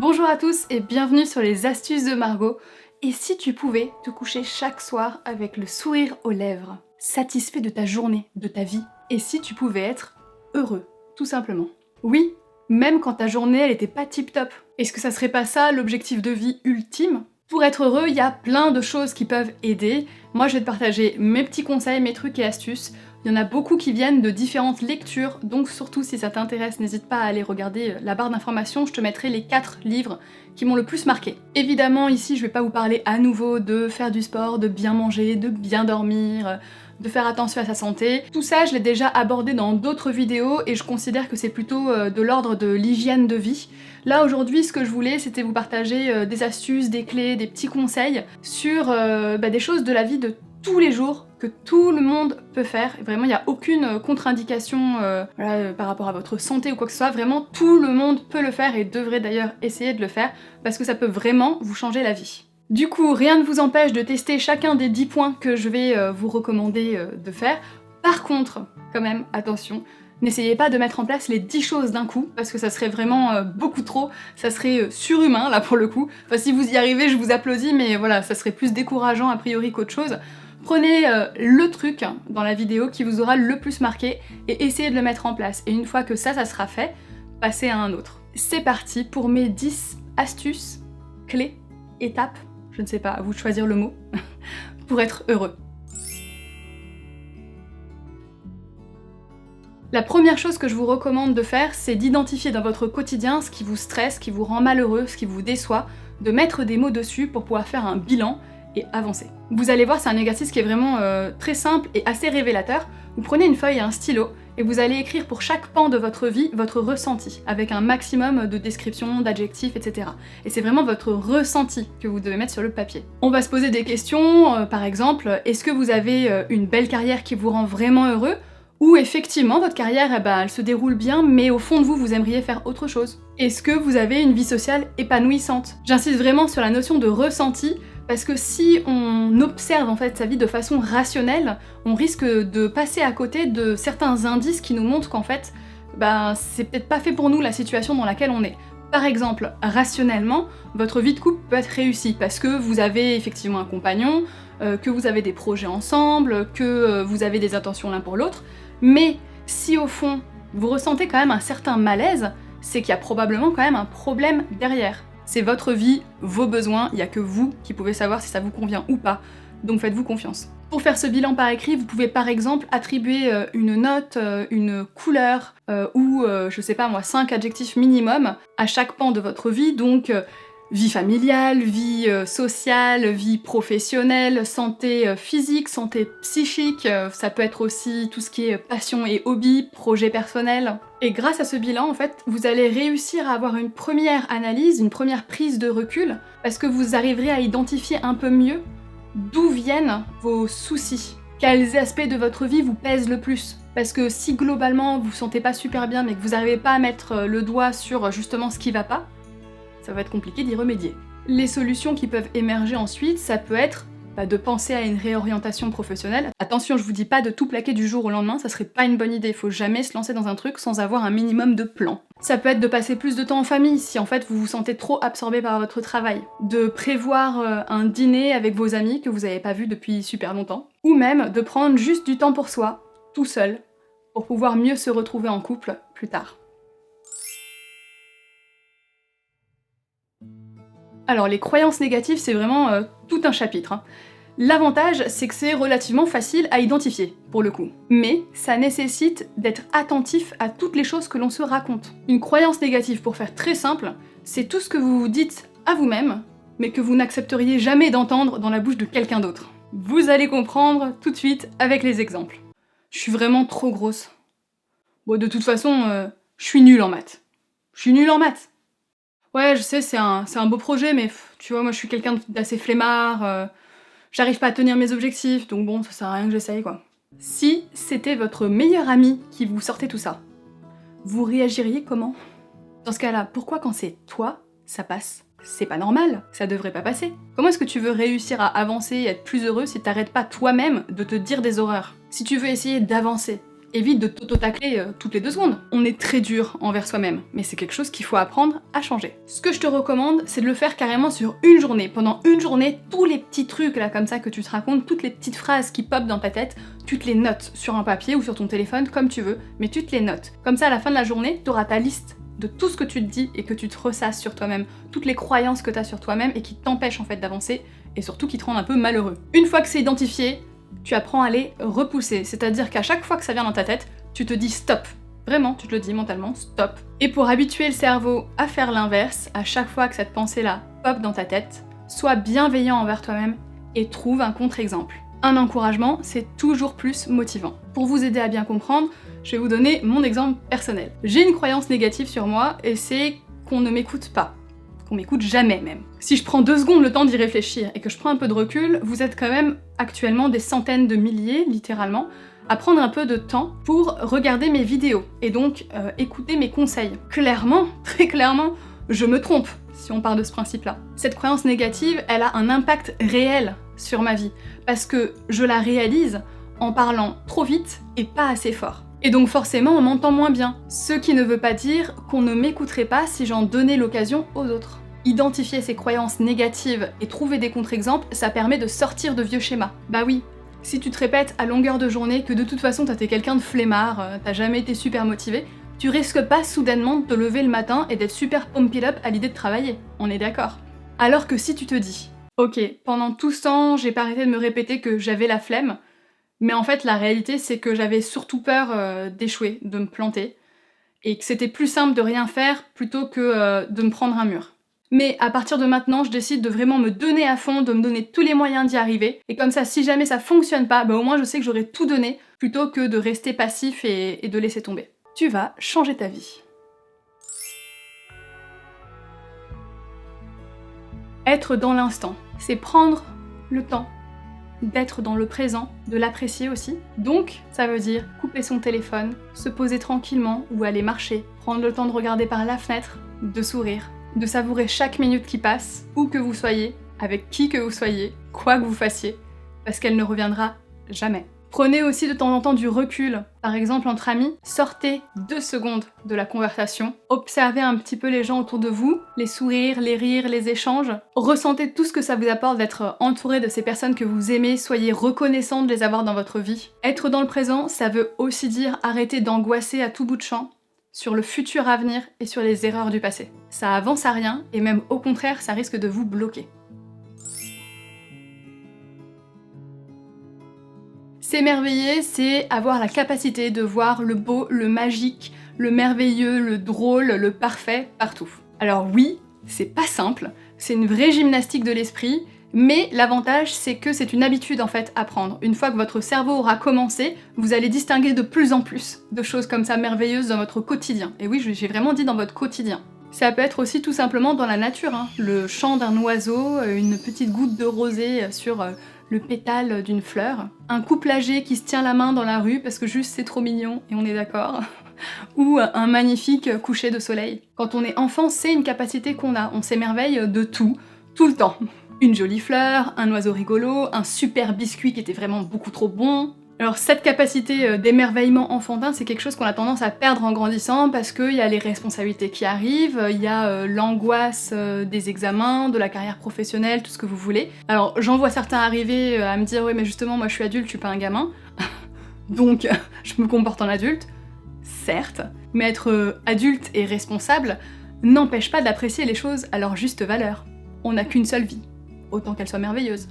Bonjour à tous et bienvenue sur les astuces de Margot. Et si tu pouvais te coucher chaque soir avec le sourire aux lèvres, satisfait de ta journée, de ta vie, et si tu pouvais être heureux, tout simplement. Oui, même quand ta journée elle était pas tip top. Est-ce que ça serait pas ça l'objectif de vie ultime ? Pour être heureux, il y a plein de choses qui peuvent aider. Moi je vais te partager mes petits conseils, mes trucs et astuces. Il y en a beaucoup qui viennent de différentes lectures, donc surtout si ça t'intéresse, n'hésite pas à aller regarder la barre d'informations, je te mettrai les 4 livres qui m'ont le plus marqué. Évidemment, ici, je vais pas vous parler à nouveau de faire du sport, de bien manger, de bien dormir, de faire attention à sa santé. Tout ça, je l'ai déjà abordé dans d'autres vidéos et je considère que c'est plutôt de l'ordre de l'hygiène de vie. Là, aujourd'hui, ce que je voulais, c'était vous partager des astuces, des clés, des petits conseils sur des choses de la vie de tous les jours que tout le monde peut faire. Et vraiment, il n'y a aucune contre-indication par rapport à votre santé ou quoi que ce soit. Vraiment, tout le monde peut le faire et devrait d'ailleurs essayer de le faire parce que ça peut vraiment vous changer la vie. Du coup, rien ne vous empêche de tester chacun des 10 points que je vais vous recommander de faire. Par contre, quand même, attention, n'essayez pas de mettre en place les 10 choses d'un coup, parce que ça serait vraiment beaucoup trop, ça serait surhumain là pour le coup. Enfin, si vous y arrivez, je vous applaudis, mais voilà, ça serait plus décourageant a priori qu'autre chose. Prenez le truc dans la vidéo qui vous aura le plus marqué et essayez de le mettre en place. Et une fois que ça sera fait, passez à un autre. C'est parti pour mes 10 astuces, clés, étapes, je ne sais pas, à vous de choisir le mot, pour être heureux. La première chose que je vous recommande de faire, c'est d'identifier dans votre quotidien ce qui vous stresse, ce qui vous rend malheureux, ce qui vous déçoit, de mettre des mots dessus pour pouvoir faire un bilan et avancer. Vous allez voir, c'est un exercice qui est vraiment très simple et assez révélateur. Vous prenez une feuille et un stylo et vous allez écrire pour chaque pan de votre vie votre ressenti, avec un maximum de descriptions, d'adjectifs, etc. Et c'est vraiment votre ressenti que vous devez mettre sur le papier. On va se poser des questions, par exemple, est-ce que vous avez une belle carrière qui vous rend vraiment heureux ? Ou effectivement, votre carrière, elle se déroule bien, mais au fond de vous, vous aimeriez faire autre chose. Est-ce que vous avez une vie sociale épanouissante ? J'insiste vraiment sur la notion de ressenti, parce que si on observe en fait sa vie de façon rationnelle, on risque de passer à côté de certains indices qui nous montrent qu'en fait, c'est peut-être pas fait pour nous la situation dans laquelle on est. Par exemple, rationnellement, votre vie de couple peut être réussie parce que vous avez effectivement un compagnon, que vous avez des projets ensemble, que vous avez des intentions l'un pour l'autre, mais si au fond, vous ressentez quand même un certain malaise, c'est qu'il y a probablement quand même un problème derrière. C'est votre vie, vos besoins, il n'y a que vous qui pouvez savoir si ça vous convient ou pas, donc faites-vous confiance. Pour faire ce bilan par écrit, vous pouvez par exemple attribuer une note, une couleur ou, je sais pas moi, 5 adjectifs minimum à chaque pan de votre vie, donc vie familiale, vie sociale, vie professionnelle, santé physique, santé psychique, ça peut être aussi tout ce qui est passion et hobby, projet personnel. Et grâce à ce bilan, en fait, vous allez réussir à avoir une première analyse, une première prise de recul, parce que vous arriverez à identifier un peu mieux d'où viennent vos soucis. Quels aspects de votre vie vous pèsent le plus ? Parce que si globalement vous vous sentez pas super bien mais que vous n'arrivez pas à mettre le doigt sur justement ce qui va pas, ça va être compliqué d'y remédier. Les solutions qui peuvent émerger ensuite, ça peut être de penser à une réorientation professionnelle. Attention, je vous dis pas de tout plaquer du jour au lendemain, ça serait pas une bonne idée, faut jamais se lancer dans un truc sans avoir un minimum de plan. Ça peut être de passer plus de temps en famille, si en fait vous vous sentez trop absorbé par votre travail. De prévoir un dîner avec vos amis que vous avez pas vu depuis super longtemps. Ou même de prendre juste du temps pour soi, tout seul, pour pouvoir mieux se retrouver en couple plus tard. Alors les croyances négatives, c'est vraiment tout un chapitre. L'avantage, c'est que c'est relativement facile à identifier, pour le coup. Mais ça nécessite d'être attentif à toutes les choses que l'on se raconte. Une croyance négative, pour faire très simple, c'est tout ce que vous vous dites à vous-même, mais que vous n'accepteriez jamais d'entendre dans la bouche de quelqu'un d'autre. Vous allez comprendre tout de suite avec les exemples. Je suis vraiment trop grosse. Bon, de toute façon, je suis nulle en maths. Je suis nulle en maths. Ouais, je sais, c'est un beau projet, mais tu vois, moi je suis quelqu'un d'assez flemmard, j'arrive pas à tenir mes objectifs, donc bon, ça sert à rien que j'essaye, quoi. Si c'était votre meilleur ami qui vous sortait tout ça, vous réagiriez comment ? Dans ce cas-là, pourquoi quand c'est toi, ça passe ? C'est pas normal, ça devrait pas passer. Comment est-ce que tu veux réussir à avancer et être plus heureux si t'arrêtes pas toi-même de te dire des horreurs ? Si tu veux essayer d'avancer, évite de t'auto-tacler toutes les 2 secondes. On est très dur envers soi-même, mais c'est quelque chose qu'il faut apprendre à changer. Ce que je te recommande, c'est de le faire carrément sur une journée. Pendant une journée, tous les petits trucs là comme ça que tu te racontes, toutes les petites phrases qui popent dans ta tête, tu te les notes sur un papier ou sur ton téléphone, comme tu veux, mais tu te les notes. Comme ça, à la fin de la journée, tu auras ta liste de tout ce que tu te dis et que tu te ressasses sur toi-même, toutes les croyances que tu as sur toi-même et qui t'empêchent en fait d'avancer, et surtout qui te rendent un peu malheureux. Une fois que c'est identifié, tu apprends à les repousser, c'est-à-dire qu'à chaque fois que ça vient dans ta tête, tu te dis stop. Vraiment, tu te le dis mentalement, stop. Et pour habituer le cerveau à faire l'inverse, à chaque fois que cette pensée-là pop dans ta tête, sois bienveillant envers toi-même et trouve un contre-exemple. Un encouragement, c'est toujours plus motivant. Pour vous aider à bien comprendre, je vais vous donner mon exemple personnel. J'ai une croyance négative sur moi et c'est qu'on ne m'écoute pas. Qu'on m'écoute jamais même. Si je prends 2 secondes le temps d'y réfléchir et que je prends un peu de recul, vous êtes quand même actuellement des centaines de milliers, littéralement, à prendre un peu de temps pour regarder mes vidéos et donc écouter mes conseils. Clairement, très clairement, je me trompe si on part de ce principe-là. Cette croyance négative, elle a un impact réel sur ma vie parce que je la réalise en parlant trop vite et pas assez fort. Et donc forcément, on m'entend moins bien. Ce qui ne veut pas dire qu'on ne m'écouterait pas si j'en donnais l'occasion aux autres. Identifier ces croyances négatives et trouver des contre-exemples, ça permet de sortir de vieux schémas. Bah oui, si tu te répètes à longueur de journée que de toute façon t'es quelqu'un de flemmard, t'as jamais été super motivé, tu risques pas soudainement de te lever le matin et d'être super pumped up à l'idée de travailler. On est d'accord. Alors que si tu te dis, ok, pendant tout ce temps, j'ai pas arrêté de me répéter que j'avais la flemme, mais en fait, la réalité, c'est que j'avais surtout peur d'échouer, de me planter, et que c'était plus simple de rien faire plutôt que de me prendre un mur. Mais à partir de maintenant, je décide de vraiment me donner à fond, de me donner tous les moyens d'y arriver, et comme ça, si jamais ça fonctionne pas, bah au moins je sais que j'aurai tout donné, plutôt que de rester passif et de laisser tomber. Tu vas changer ta vie. Être dans l'instant, c'est prendre le temps d'être dans le présent, de l'apprécier aussi. Donc, ça veut dire couper son téléphone, se poser tranquillement ou aller marcher, prendre le temps de regarder par la fenêtre, de sourire, de savourer chaque minute qui passe, où que vous soyez, avec qui que vous soyez, quoi que vous fassiez, parce qu'elle ne reviendra jamais. Prenez aussi de temps en temps du recul. Par exemple, entre amis, sortez 2 secondes de la conversation, observez un petit peu les gens autour de vous, les sourires, les rires, les échanges. Ressentez tout ce que ça vous apporte d'être entouré de ces personnes que vous aimez, soyez reconnaissant de les avoir dans votre vie. Être dans le présent, ça veut aussi dire arrêter d'angoisser à tout bout de champ sur le futur à venir et sur les erreurs du passé. Ça avance à rien et même au contraire, ça risque de vous bloquer. S'émerveiller, c'est avoir la capacité de voir le beau, le magique, le merveilleux, le drôle, le parfait, partout. Alors oui, c'est pas simple, c'est une vraie gymnastique de l'esprit, mais l'avantage c'est que c'est une habitude en fait à prendre. Une fois que votre cerveau aura commencé, vous allez distinguer de plus en plus de choses comme ça merveilleuses dans votre quotidien. Et oui, j'ai vraiment dit dans votre quotidien. Ça peut être aussi tout simplement dans la nature, hein. Le chant d'un oiseau, une petite goutte de rosée sur le pétale d'une fleur, un couple âgé qui se tient la main dans la rue parce que juste c'est trop mignon et on est d'accord, ou un magnifique coucher de soleil. Quand on est enfant, c'est une capacité qu'on a, on s'émerveille de tout, tout le temps. Une jolie fleur, un oiseau rigolo, un super biscuit qui était vraiment beaucoup trop bon. Alors cette capacité d'émerveillement enfantin, c'est quelque chose qu'on a tendance à perdre en grandissant parce qu'il y a les responsabilités qui arrivent, il y a l'angoisse des examens, de la carrière professionnelle, tout ce que vous voulez. Alors j'en vois certains arriver à me dire « oui mais justement moi je suis adulte, je suis pas un gamin, donc je me comporte en adulte ». Certes, mais être adulte et responsable n'empêche pas d'apprécier les choses à leur juste valeur. On n'a qu'une seule vie, autant qu'elle soit merveilleuse.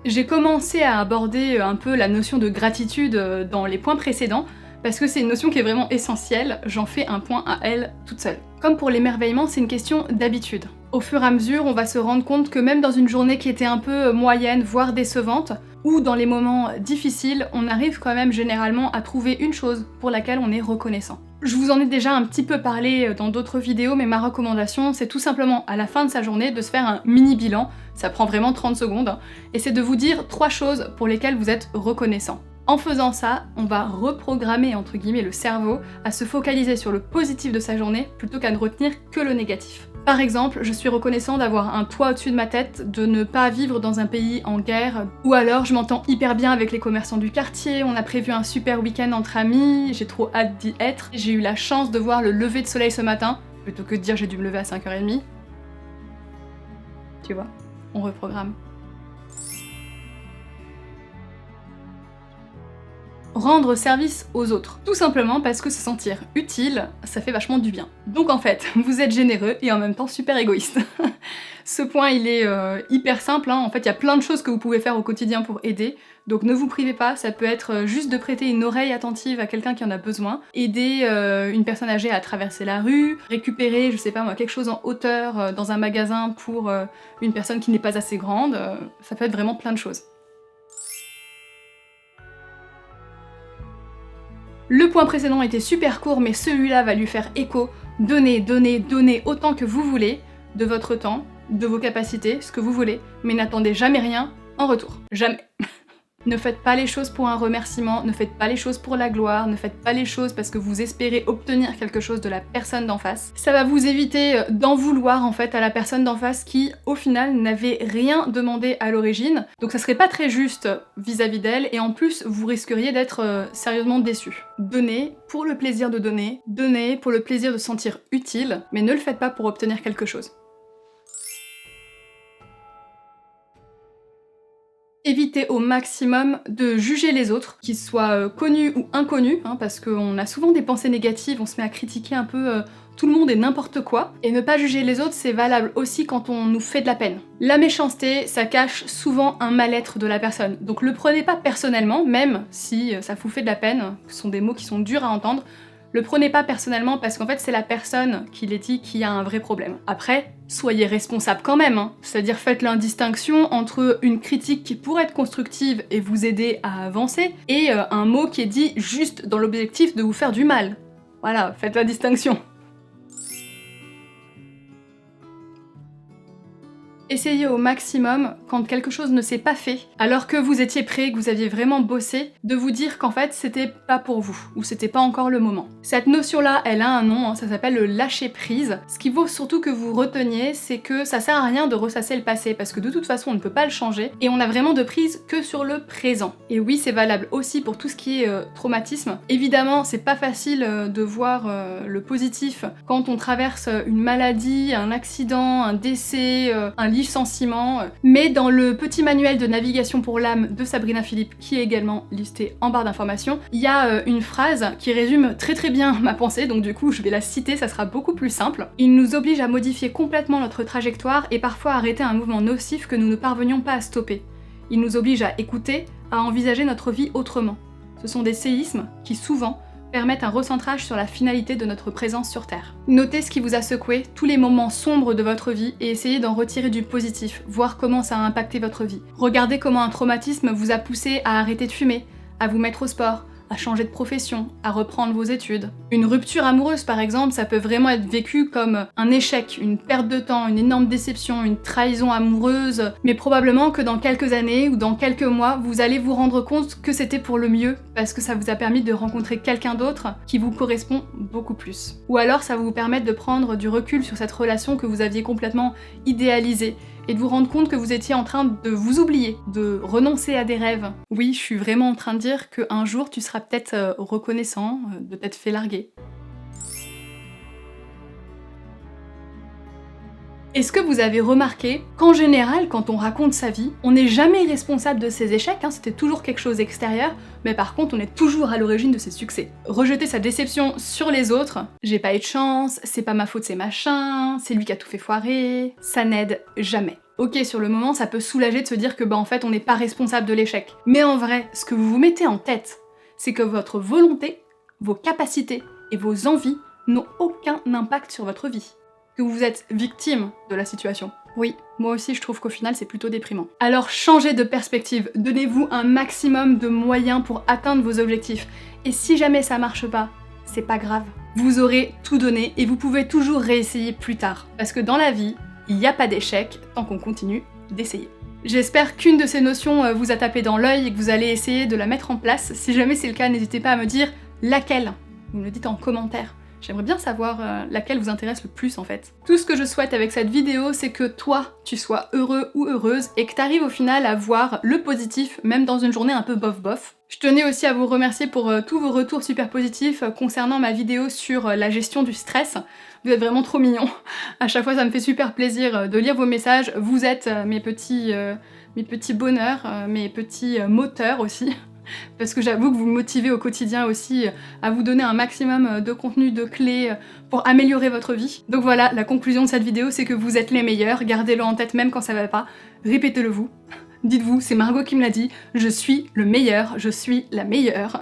J'ai commencé à aborder un peu la notion de gratitude dans les points précédents, parce que c'est une notion qui est vraiment essentielle, j'en fais un point à elle toute seule. Comme pour l'émerveillement, c'est une question d'habitude. Au fur et à mesure, on va se rendre compte que même dans une journée qui était un peu moyenne, voire décevante, ou dans les moments difficiles, on arrive quand même généralement à trouver une chose pour laquelle on est reconnaissant. Je vous en ai déjà un petit peu parlé dans d'autres vidéos, mais ma recommandation, c'est tout simplement à la fin de sa journée de se faire un mini bilan, ça prend vraiment 30 secondes, et c'est de vous dire 3 choses pour lesquelles vous êtes reconnaissant. En faisant ça, on va reprogrammer entre guillemets le cerveau à se focaliser sur le positif de sa journée plutôt qu'à ne retenir que le négatif. Par exemple, je suis reconnaissant d'avoir un toit au-dessus de ma tête, de ne pas vivre dans un pays en guerre, ou alors je m'entends hyper bien avec les commerçants du quartier, on a prévu un super week-end entre amis, j'ai trop hâte d'y être, j'ai eu la chance de voir le lever de soleil ce matin, plutôt que de dire j'ai dû me lever à 5h30. Tu vois, on reprogramme. Rendre service aux autres. Tout simplement parce que se sentir utile, ça fait vachement du bien. Donc en fait, vous êtes généreux et en même temps super égoïste. Ce point, il est hyper simple, hein. En fait, il y a plein de choses que vous pouvez faire au quotidien pour aider. Donc ne vous privez pas, ça peut être juste de prêter une oreille attentive à quelqu'un qui en a besoin, aider une personne âgée à traverser la rue, récupérer, je sais pas moi, quelque chose en hauteur dans un magasin pour une personne qui n'est pas assez grande, ça peut être vraiment plein de choses. Le point précédent était super court, mais celui-là va lui faire écho. Donnez, donnez, donnez autant que vous voulez, de votre temps, de vos capacités, ce que vous voulez, mais n'attendez jamais rien en retour. Jamais. Ne faites pas les choses pour un remerciement, ne faites pas les choses pour la gloire, ne faites pas les choses parce que vous espérez obtenir quelque chose de la personne d'en face. Ça va vous éviter d'en vouloir en fait à la personne d'en face qui, au final, n'avait rien demandé à l'origine. Donc ça serait pas très juste vis-à-vis d'elle et en plus vous risqueriez d'être sérieusement déçu. Donnez pour le plaisir de donner, donnez pour le plaisir de se sentir utile, mais ne le faites pas pour obtenir quelque chose. Évitez au maximum de juger les autres, qu'ils soient connus ou inconnus, hein, parce qu'on a souvent des pensées négatives, on se met à critiquer un peu tout le monde et n'importe quoi. Et ne pas juger les autres, c'est valable aussi quand on nous fait de la peine. La méchanceté, ça cache souvent un mal-être de la personne. Donc le prenez pas personnellement, même si ça vous fait de la peine, ce sont des mots qui sont durs à entendre. Le prenez pas personnellement parce qu'en fait c'est la personne qui les dit qui a un vrai problème. Après, soyez responsable quand même, hein. C'est-à-dire faites l'indistinction entre une critique qui pourrait être constructive et vous aider à avancer, et un mot qui est dit juste dans l'objectif de vous faire du mal. Voilà, faites la distinction. Essayez au maximum, quand quelque chose ne s'est pas fait, alors que vous étiez prêt, que vous aviez vraiment bossé, de vous dire qu'en fait c'était pas pour vous, ou c'était pas encore le moment. Cette notion-là, elle a un nom, hein, ça s'appelle le lâcher prise. Ce qu'il faut surtout que vous reteniez, c'est que ça sert à rien de ressasser le passé, parce que de toute façon on ne peut pas le changer, et on a vraiment de prise que sur le présent. Et oui, c'est valable aussi pour tout ce qui est traumatisme. Évidemment, c'est pas facile de voir le positif quand on traverse une maladie, un accident, un décès, un licenciement, mais dans le petit manuel de navigation pour l'âme de Sabrina Philippe, qui est également listé en barre d'informations, il y a une phrase qui résume très très bien ma pensée, donc du coup je vais la citer, ça sera beaucoup plus simple. Il nous oblige à modifier complètement notre trajectoire et parfois à arrêter un mouvement nocif que nous ne parvenions pas à stopper. Il nous oblige à écouter, à envisager notre vie autrement. Ce sont des séismes qui souvent permettent un recentrage sur la finalité de notre présence sur Terre. Notez ce qui vous a secoué, tous les moments sombres de votre vie et essayez d'en retirer du positif, voir comment ça a impacté votre vie. Regardez comment un traumatisme vous a poussé à arrêter de fumer, à vous mettre au sport, à changer de profession, à reprendre vos études. Une rupture amoureuse par exemple, ça peut vraiment être vécu comme un échec, une perte de temps, une énorme déception, une trahison amoureuse, mais probablement que dans quelques années ou dans quelques mois, vous allez vous rendre compte que c'était pour le mieux, parce que ça vous a permis de rencontrer quelqu'un d'autre qui vous correspond beaucoup plus. Ou alors ça va vous permettre de prendre du recul sur cette relation que vous aviez complètement idéalisée, et de vous rendre compte que vous étiez en train de vous oublier, de renoncer à des rêves. Oui, je suis vraiment en train de dire qu'un jour tu seras peut-être reconnaissant de t'être fait larguer. Est-ce que vous avez remarqué qu'en général, quand on raconte sa vie, on n'est jamais responsable de ses échecs, hein, c'était toujours quelque chose d'extérieur, mais par contre on est toujours à l'origine de ses succès. Rejeter sa déception sur les autres, j'ai pas eu de chance, c'est pas ma faute, c'est machin, c'est lui qui a tout fait foirer, ça n'aide jamais. Ok, sur le moment, ça peut soulager de se dire que en fait on n'est pas responsable de l'échec. Mais en vrai, ce que vous vous mettez en tête, c'est que votre volonté, vos capacités et vos envies n'ont aucun impact sur votre vie. Que vous êtes victime de la situation. Oui, moi aussi je trouve qu'au final c'est plutôt déprimant. Alors changez de perspective, donnez-vous un maximum de moyens pour atteindre vos objectifs. Et si jamais ça marche pas, c'est pas grave. Vous aurez tout donné et vous pouvez toujours réessayer plus tard. Parce que dans la vie, il n'y a pas d'échec tant qu'on continue d'essayer. J'espère qu'une de ces notions vous a tapé dans l'œil et que vous allez essayer de la mettre en place. Si jamais c'est le cas, n'hésitez pas à me dire laquelle. Vous me le dites en commentaire. J'aimerais bien savoir laquelle vous intéresse le plus en fait. Tout ce que je souhaite avec cette vidéo, c'est que toi, tu sois heureux ou heureuse et que tu arrives au final à voir le positif, même dans une journée un peu bof-bof. Je tenais aussi à vous remercier pour tous vos retours super positifs concernant ma vidéo sur la gestion du stress. Vous êtes vraiment trop mignons. À chaque fois, ça me fait super plaisir de lire vos messages. Vous êtes mes petits bonheurs, mes petits moteurs aussi. Parce que j'avoue que vous me motivez au quotidien aussi à vous donner un maximum de contenu, de clés pour améliorer votre vie. Donc voilà, la conclusion de cette vidéo, c'est que vous êtes les meilleurs, gardez-le en tête même quand ça va pas, répétez-le vous. Dites-vous, c'est Margot qui me l'a dit, je suis le meilleur, je suis la meilleure.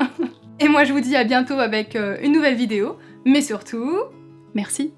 Et moi je vous dis à bientôt avec une nouvelle vidéo, mais surtout, merci.